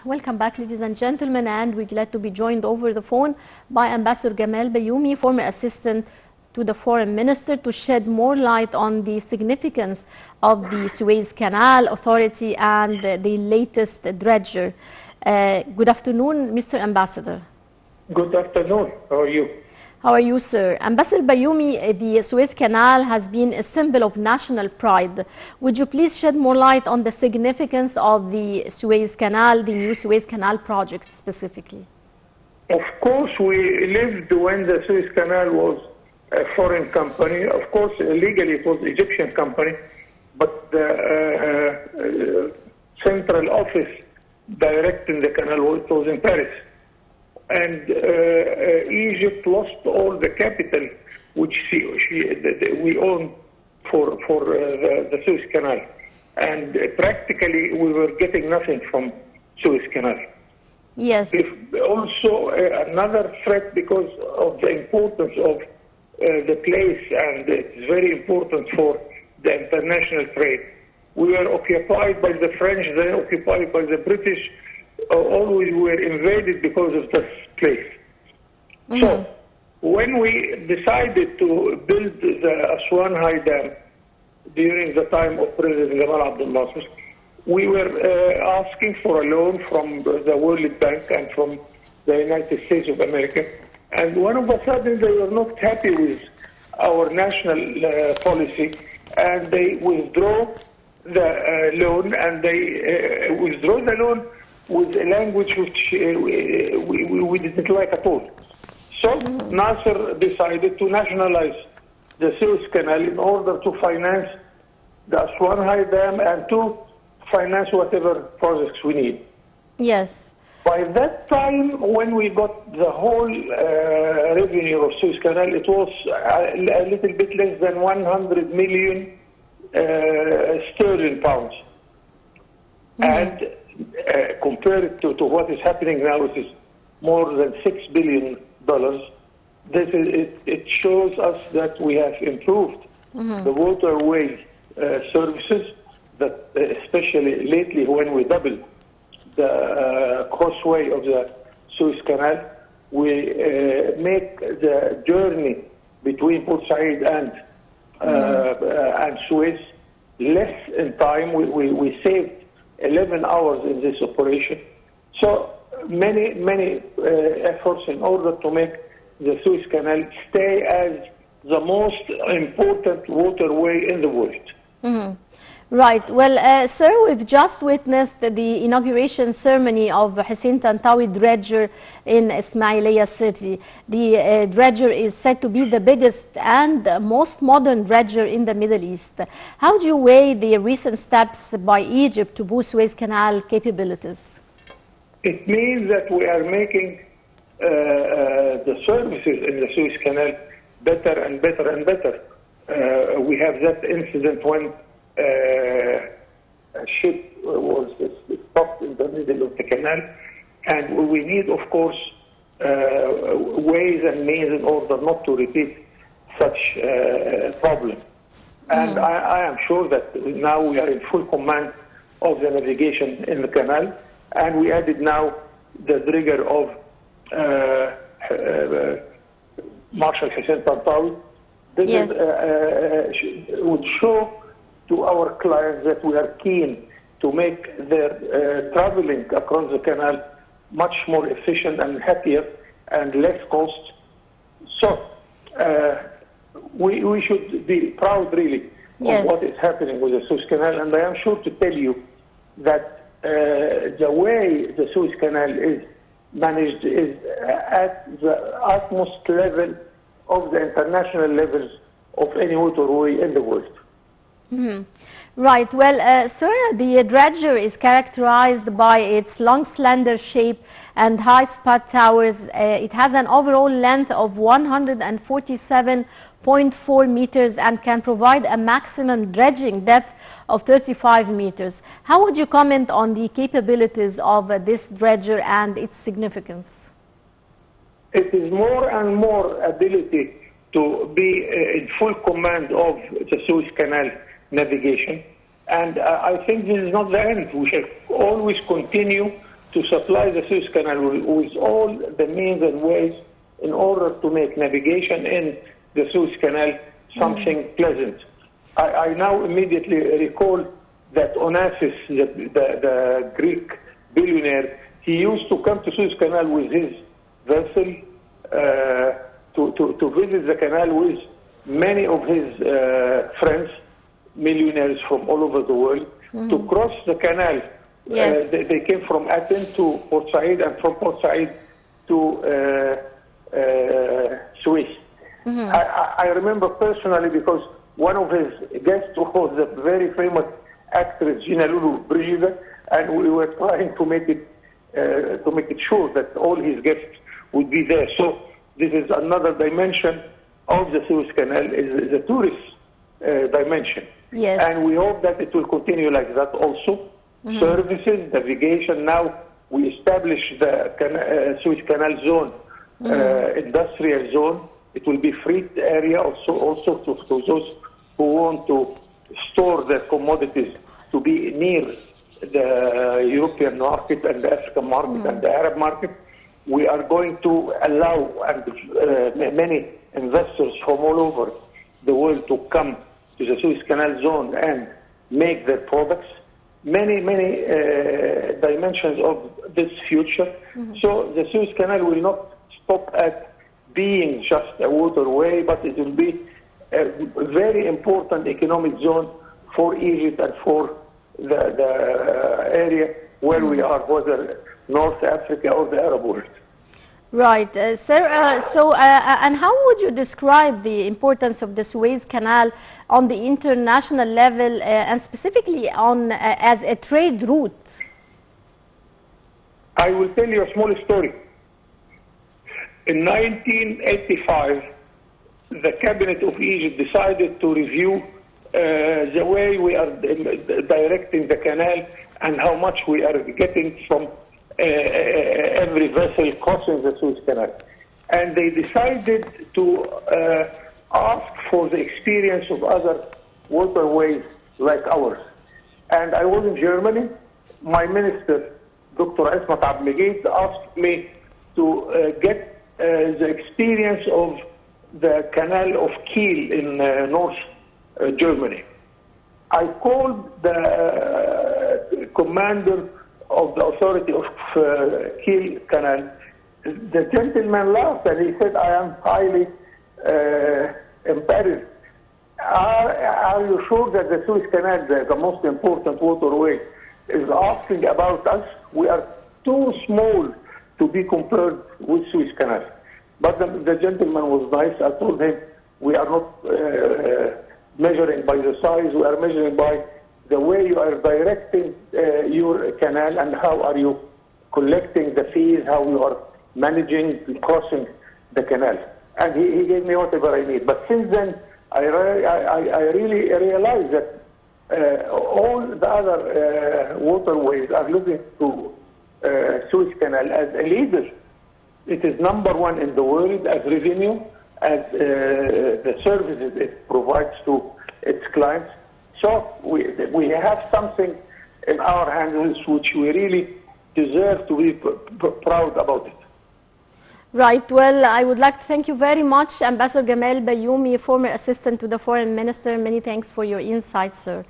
Welcome back, ladies and gentlemen, and we're glad to be joined over the phone by Ambassador Gamal Bayoumi, former assistant to the Foreign Minister, to shed more light on the significance of the Suez Canal Authority and the latest dredger. Good afternoon, Mr. Ambassador. Good afternoon. How are you? How are you, sir? Ambassador Bayoumi, the Suez Canal has been a symbol of national pride. Would you please shed more light on the significance of the Suez Canal, the new Suez Canal project specifically? Of course, we lived when the Suez Canal was a foreign company. Of course, legally it was an Egyptian company, but the central office directing the canal was in Paris. And Egypt lost all the capital which we owned for the Suez Canal. And practically we were getting nothing from Suez Canal. Yes. Also another threat because of the importance of the place, and it's very important for the international trade. We were occupied by the French, then occupied by the British. Always were invaded because of this place. So when we decided to build the Aswan High Dam during the time of President Gamal Abdel Nasser, we were asking for a loan from the World Bank and from the United States of America. And all of a sudden they were not happy with our national policy, and they withdraw the loan, and they withdraw the loan with a language which we didn't like at all. So Nasser decided to nationalize the Suez Canal in order to finance the Aswan High Dam and to finance whatever projects we need. Yes. By that time, when we got the whole revenue of Suez Canal, it was a little bit less than 100 million sterling pounds. And compared to what is happening now, which is more than $6 billion, it shows us that we have improved the waterway services, that especially lately when we doubled the crossway of the Suez Canal, we make the journey between Port Said and Suez less in time. We saved 11 hours in this operation. So many efforts in order to make the Suez Canal stay as the most important waterway in the world. Right. Well, sir, we've just witnessed the inauguration ceremony of Hussein Tantawi dredger in Ismailia city. The dredger is said to be the biggest and most modern dredger in the Middle East. How do you weigh the recent steps by Egypt to boost Suez Canal capabilities? It means that we are making the services in the Suez Canal better and better and better. We have that incident when a ship was stopped in the middle of the canal, and we need, of course, ways and means in order not to repeat such a problem. And I am sure that now we are in full command of the navigation in the canal, and we added now the trigger of Marshal Hussein Tantawi. This would show to our clients that we are keen to make their traveling across the canal much more efficient and happier and less cost. So we should be proud really of what is happening with the Suez Canal, and I am sure to tell you that the way the Suez Canal is managed is at the utmost level of the international levels of any waterway in the world. Right. Well, sir, the dredger is characterized by its long, slender shape and high spot towers. It has an overall length of 147.4 meters and can provide a maximum dredging depth of 35 meters. How would you comment on the capabilities of this dredger and its significance? It is more and more ability to be in full command of the Suez Canal navigation, and I think this is not the end. We shall always continue to supply the Suez Canal with all the means and ways in order to make navigation in the Suez Canal something pleasant. I now immediately recall that Onassis, the Greek billionaire, he used to come to Suez Canal with his vessel to visit the canal with many of his friends, millionaires from all over the world, to cross the canal. Yes. They came from Athens to Port Said and from Port Said to Suez. I remember personally because one of his guests was a very famous actress, Gina Lulu Brigida, and we were trying to make it sure that all his guests would be there. So this is another dimension of the Suez Canal, is the tourist dimension. Yes. And we hope that it will continue like that also. Services, navigation. Now we established the Suez Canal zone, industrial zone. It will be free area also to those who want to store their commodities to be near the European market and the African market and the Arab market. We are going to allow many investors from all over the world to come to the Suez Canal zone and make their products. Many dimensions of this future. So the Suez Canal will not stop at being just a waterway, but it will be a very important economic zone for Egypt and for the area where we are, whether North Africa or the Arab world. Right, sir. And how would you describe the importance of the Suez Canal on the international level and specifically on as a trade route? I will tell you a small story. In 1985, the cabinet of Egypt decided to review the way we are directing the canal and how much we are getting from every vessel crossing the Suez Canal. And they decided to ask for the experience of other waterways like ours. And I was in Germany. My minister, Dr. Ismat Abmegid, asked me to get the experience of the Canal of Kiel in North Germany. I called the commander of the authority of Kiel Canal. The gentleman laughed and he said, I am highly embarrassed. Are you sure that the Suez Canal, the most important waterway, is asking about us? We are too small to be compared with Suez Canal. But the gentleman was nice. I told him, we are not measuring by the size, we are measuring by the way you are directing your canal and how are you collecting the fees, how you are managing crossing the canal. And he gave me whatever I need. But since then, I really realized that all the other waterways are looking to Suez Canal as a leader. It is #1 in the world as revenue, as the services it provides to its clients. So we have something in our hands which we really deserve to be proud about it. Right. Well, I would like to thank you very much, Ambassador Gamal Bayoumi, former assistant to the foreign minister. Many thanks for your insights, sir.